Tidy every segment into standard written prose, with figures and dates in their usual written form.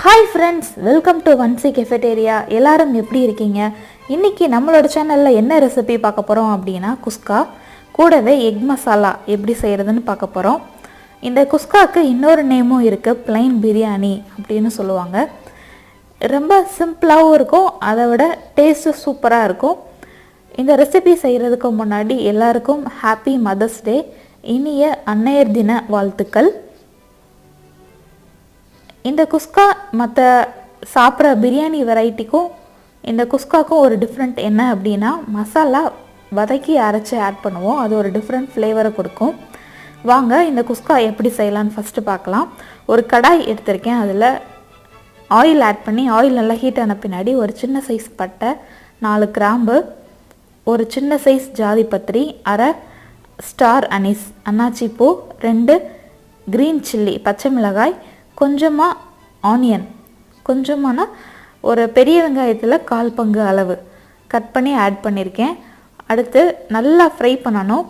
Hi friends, welcome to Vanshi cafeteria. எல்லாரும் எப்படி இருக்கீங்க? இன்னைக்கு நம்மளோட சேனல்ல என்ன ரெசிபி பார்க்க போறோம் அப்படினா குஸ்கா கூடவே எக் மசாலா எப்படி செய்யறதுன்னு பார்க்க போறோம். இந்த குஸ்காக்கு இன்னொரு நேமும் இருக்கு, plainbriyani அப்படினு சொல்லுவாங்க. ரொம்ப சிம்பிளாவும் இருக்கும், அதை விட டேஸ்ட் சூப்பரா இருக்கும். இந்த ரெசிபி செய்யறதுக்கு முன்னாடி எல்லாருக்கும் ஹாப்பி மதர்ஸ் டே, இனிய அன்னையர் தின வாழ்த்துக்கள். இந்த குஸ்கா மற்ற சாப்பிட்ற பிரியாணி வெரைட்டிக்கும் இந்த குஸ்காக்கும் ஒரு டிஃப்ரெண்ட் என்ன அப்படின்னா, மசாலா வதக்கி அரைச்சி ஆட் பண்ணுவோம். அது ஒரு டிஃப்ரெண்ட் ஃப்ளேவரை கொடுக்கும். வாங்க இந்த குஸ்கா எப்படி செய்யலான்னு ஃபஸ்ட்டு பார்க்கலாம். ஒரு கடாய் எடுத்திருக்கேன், அதில் ஆயில் ஆட் பண்ணி ஆயில் நல்லா ஹீட் ஆன பின்னாடி ஒரு சின்ன சைஸ் பட்டை, 4 கிராம்பு, ஒரு சின்ன சைஸ் ஜாதி பத்திரி, அரை ஸ்டார் அனீஸ் அன்னாச்சி பூ, 2 க்ரீன் சில்லி பச்சை மிளகாய், கொஞ்சமாக ஆனியன், கொஞ்சமான ஒரு பெரிய வெங்காயத்தில் 1/4 பங்கு அளவு கட் பண்ணி ஆட் பண்ணியிருக்கேன். அடுத்து நல்லா ஃப்ரை பண்ணணும்.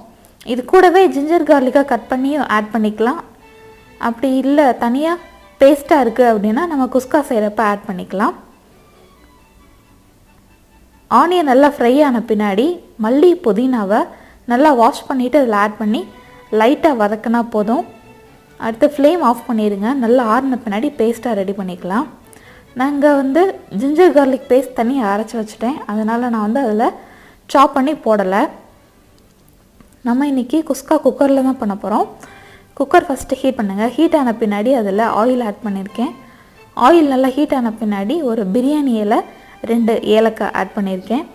இது கூடவே ஜிஞ்சர் கார்லிக்காக கட் பண்ணியும் ஆட் பண்ணிக்கலாம். அப்படி இல்லை தனியாக பேஸ்ட்டாக இருக்குது அப்படின்னா நம்ம குஸ்கா செய்கிறப்ப ஆட் பண்ணிக்கலாம். ஆனியன் நல்லா ஃப்ரை ஆன பின்னாடி மல்லி புதினாவை நல்லா வாஷ் பண்ணிவிட்டு அதில் ஆட் பண்ணி லைட்டாக வதக்கினா போதும். அடுத்து ஃப்ளேம் ஆஃப் பண்ணிடுங்க. நல்லா ஆறின பின்னாடி பேஸ்ட்டாக ரெடி பண்ணிக்கலாம். நாங்கள் ஜிஞ்சர் கார்லிக் பேஸ்ட் தனியாக அரைச்சி வச்சுட்டேன், அதனால் நான் அதில் சாப் பண்ணி போடலை. நம்ம இன்றைக்கி குஸ்கா குக்கரில் தான் பண்ண போகிறோம். குக்கர் ஃபஸ்ட்டு ஹீட் பண்ணுங்கள். ஹீட் ஆன பின்னாடி அதில் ஆயில் ஆட் பண்ணியிருக்கேன். ஆயில் நல்லா ஹீட் ஆன பின்னாடி ஒரு பிரியாணி இலை, 2 ஏலக்காய் ஆட் பண்ணியிருக்கேன்.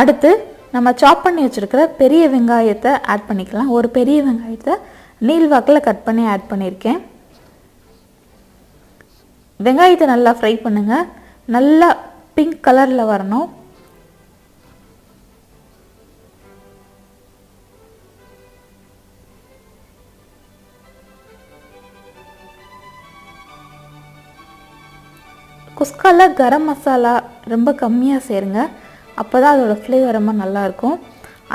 அடுத்து நம்ம சாப் பண்ணி வச்சுருக்கிற பெரிய வெங்காயத்தை ஆட் பண்ணிக்கலாம். ஒரு பெரிய வெங்காயத்தை நீள்வாக்கில் கட் பண்ணி ஆட் பண்ணியிருக்கேன். வெங்காயத்தை நல்லா ஃப்ரை பண்ணுங்கள். நல்லா பிங்க் கலரில் வரணும். குஸ்காவில் கரம் மசாலா ரொம்ப கம்மியாக சேருங்க, அப்போ தான் அதோடய ஃப்ளேவர் ரொம்ப நல்லாயிருக்கும்.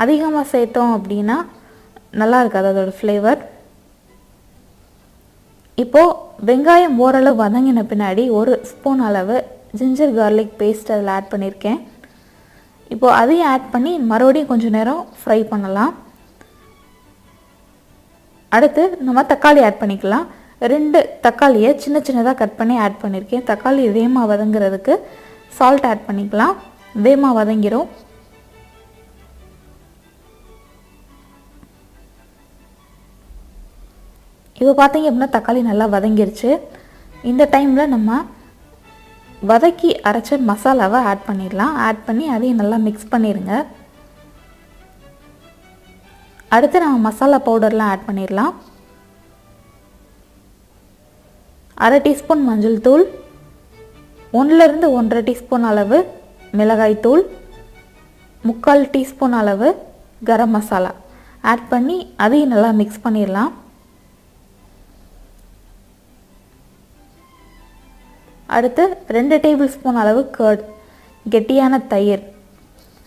அதிகமாக சேர்த்தோம் அப்படின்னா நல்லா இருக்காது அதோடய ஃப்ளேவர். இப்போது வெங்காயம் ஓரளவு வதங்கின பின்னாடி 1 ஸ்பூன் அளவு ஜிஞ்சர் கார்லிக் பேஸ்ட் அதில் ஆட் பண்ணியிருக்கேன். இப்போது அதையும் ஆட் பண்ணி மறுபடியும் கொஞ்சம் நேரம் ஃப்ரை பண்ணலாம். அடுத்து நம்ம தக்காளி ஆட் பண்ணிக்கலாம். 2 தக்காளியை சின்ன சின்னதாக கட் பண்ணி ஆட் பண்ணியிருக்கேன். தக்காளி வேகமாக வதங்கிறதுக்கு சால்ட் ஆட் பண்ணிக்கலாம், வேகமாக வதங்கிரும். இப்போ பார்த்தீங்க அப்படின்னா தக்காளி நல்லா வதங்கிருச்சு. இந்த டைமில் நம்ம வதக்கி அரைச்ச மசாலாவை ஆட் பண்ணிடலாம். ஆட் பண்ணி அதையும் நல்லா மிக்ஸ் பண்ணிடுங்க. அடுத்து நம்ம மசாலா பவுடர்லாம் ஆட் பண்ணிடலாம். 1/2 டீஸ்பூன் மஞ்சள் தூள், 1லேருந்து 1.5 டீஸ்பூன் அளவு மிளகாய் தூள், 3/4 டீஸ்பூன் அளவு கரம் மசாலா ஆட் பண்ணி அதையும் நல்லா மிக்ஸ் பண்ணிடலாம். அடுத்து 2 டேபிள் ஸ்பூன் அளவு கர்ட், கெட்டியான தயிர்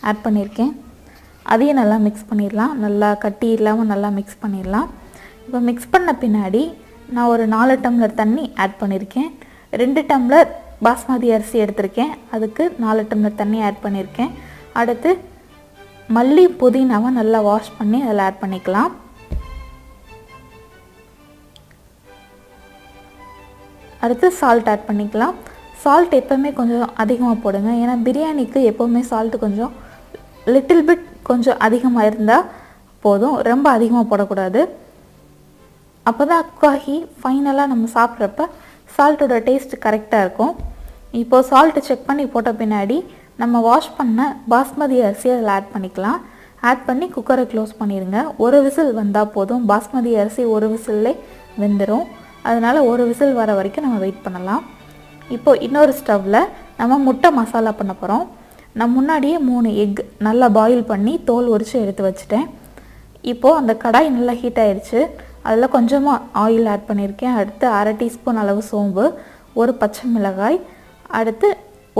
ஆட் பண்ணியிருக்கேன். அதையும் நல்லா மிக்ஸ் பண்ணிடலாம். நல்லா கட்டி இல்லாமல் நல்லா மிக்ஸ் பண்ணிடலாம். இப்போ மிக்ஸ் பண்ண பின்னாடி நான் ஒரு 4 டம்ளர் தண்ணி ஆட் பண்ணியிருக்கேன். 2 டம்ளர் பாஸ்மதி அரிசி எடுத்திருக்கேன், அதுக்கு 4 டம்ளர் தண்ணி ஆட் பண்ணியிருக்கேன். அடுத்து மல்லி புதினாவை நல்லா வாஷ் பண்ணி அதில் ஆட் பண்ணிக்கலாம். அடுத்து சால்ட் ஆட் பண்ணிக்கலாம். சால்ட் எப்போவுமே கொஞ்சம் அதிகமாக போடுங்க, ஏன்னா பிரியாணிக்கு எப்போவுமே சால்ட்டு கொஞ்சம் லிட்டில் பிட் கொஞ்சம் அதிகமாக இருந்தால் போதும், ரொம்ப அதிகமாக போடக்கூடாது. அப்போ தான் அக்காகி ஃபைனலாக நம்ம சாப்பிட்றப்ப சால்ட்டோட டேஸ்ட் கரெக்டாக இருக்கும். இப்போது சால்ட்டு செக் பண்ணி போட்ட பின்னாடி நம்ம வாஷ் பண்ண பாஸ்மதி அரிசி அதில் ஆட் பண்ணிக்கலாம். ஆட் பண்ணி குக்கரை க்ளோஸ் பண்ணிடுங்க. 1 விசில் வந்தால் போதும். பாஸ்மதி அரிசி 1 விசில்லே வெந்துடும், அதனால் 1 விசில் வர வரைக்கும் நம்ம வெயிட் பண்ணலாம். இப்போது இன்னொரு ஸ்டவ்வில் நம்ம முட்டை மசாலா பண்ண போகிறோம். நான் முன்னாடியே 3 எக் நல்லா பாயில் பண்ணி தோல் உரித்து எடுத்து வச்சுட்டேன். இப்போது அந்த கடாய் நல்லா ஹீட் ஆகிடுச்சு. அதில் கொஞ்சமாக ஆயில் ஆட் பண்ணியிருக்கேன். அடுத்து 1/2 டீஸ்பூன் அளவு சோம்பு, 1 பச்சை மிளகாய், அடுத்து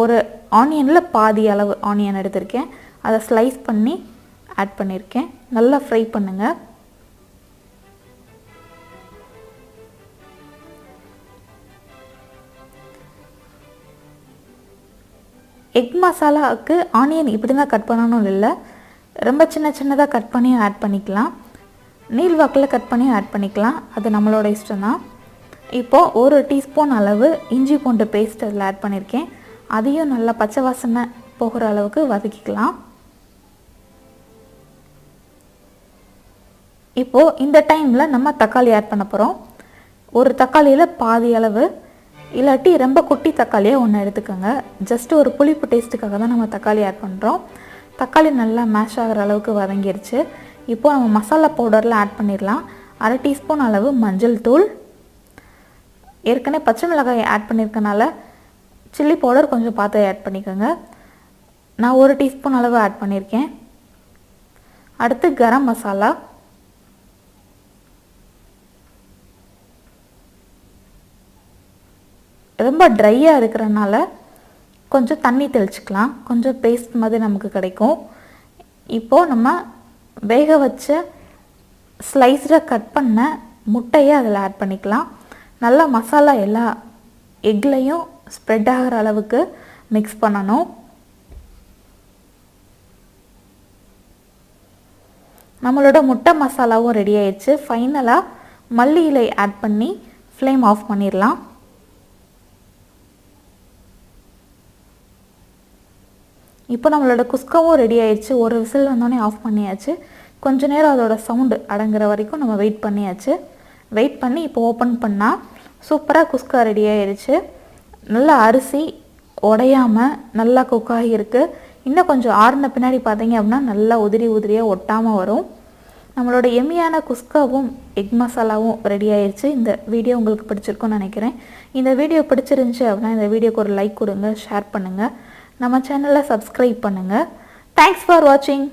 ஒரு ஆனியனில் பாதி அளவு ஆனியன் எடுத்திருக்கேன், அதை ஸ்லைஸ் பண்ணி ஆட் பண்ணியிருக்கேன். நல்லா ஃப்ரை பண்ணுங்கள். எக் மசாலாவுக்கு ஆனியன் இப்படி தான் கட் பண்ணணும் இல்லை, ரொம்ப சின்ன சின்னதாக கட் பண்ணியும் ஆட் பண்ணிக்கலாம், நீள்வாக்கில் கட் பண்ணியும் ஆட் பண்ணிக்கலாம். அது நம்மளோட இஷ்டம் தான். இப்போது 1 டீஸ்பூன் அளவு இஞ்சி பூண்டு பேஸ்ட் அதில் ஆட் பண்ணியிருக்கேன். அதையும் நல்லா பச்சை வாசனை போகிற அளவுக்கு வதக்கிக்கலாம். இப்போது இந்த டைமில் நம்ம தக்காளி ஆட் பண்ண போகிறோம். ஒரு தக்காளியில் பாதி அளவு, இல்லாட்டி ரொம்ப குட்டி தக்காளியாக ஒன்று எடுத்துக்கோங்க. ஜஸ்ட்டு ஒரு புளிப்பு டேஸ்ட்டுக்காக தான் நம்ம தக்காளி ஆட் பண்ணுறோம். தக்காளி நல்லா மேஷ் ஆகிற அளவுக்கு வதங்கிருச்சு. இப்போது நம்ம மசாலா பவுடரில் ஆட் பண்ணிடலாம். 1/2 டீஸ்பூன் அளவு மஞ்சள் தூள், ஏற்கனவே பச்சை மிளகாய் ஆட் பண்ணியிருக்கனால சில்லி பவுடர் கொஞ்சம் பார்த்து ஆட் பண்ணிக்கோங்க. நான் 1 டீஸ்பூன் அளவு ஆட் பண்ணியிருக்கேன். அடுத்து கரம் மசாலா, ரொம்ப ட்ரையாக இருக்கிறனால கொஞ்சம் தண்ணி தெளிச்சுக்கலாம், கொஞ்சம் பேஸ்ட் மாதிரி நமக்கு கிடைக்கும். இப்போது நம்ம வேக வச்ச ஸ்லைஸில் கட் பண்ண முட்டையை அதில் ஆட் பண்ணிக்கலாம். நல்லா மசாலா எல்லா எக்லையும் ஸ்ப்ரெட் ஆகிற அளவுக்கு மிக்ஸ் பண்ணணும். நம்மளோட முட்டை மசாலாவும் ரெடி ஆயிடுச்சு. ஃபைனலாக மல்லி இலை ஆட் பண்ணி ஃப்ளேம் ஆஃப் பண்ணிடலாம். இப்போ நம்மளோட குஸ்காவும் ரெடி ஆயிடுச்சு. ஒரு விசில் வந்தோடனே ஆஃப் பண்ணியாச்சு. கொஞ்ச நேரம் அதோட சவுண்டு அடங்குற வரைக்கும் நம்ம வெயிட் பண்ணியாச்சு. வெயிட் பண்ணி இப்போ ஓப்பன் பண்ணால் சூப்பராக குஸ்கா ரெடி ஆயிடுச்சு. நல்லா அரிசி உடையாமல் நல்லா குக் ஆகியிருக்கு. இன்னும் கொஞ்சம் ஆறுன பின்னாடி பார்த்தீங்க அப்படின்னா நல்லா உதிரி உதிரியாக ஒட்டாமல் வரும். நம்மளோட எம்மியான குஸ்காவும் எக் மசாலாவும் ரெடி ஆயிடுச்சு. இந்த வீடியோ உங்களுக்கு பிடிச்சிருக்குன்னு நினைக்கிறேன். இந்த வீடியோ பிடிச்சிருந்துச்சு அப்படின்னா இந்த வீடியோக்கு ஒரு லைக் கொடுங்க, ஷேர் பண்ணுங்கள், நம்ம சேனலை சப்ஸ்கிரைப் பண்ணுங்கள். தேங்க்ஸ் ஃபார் வாட்சிங்.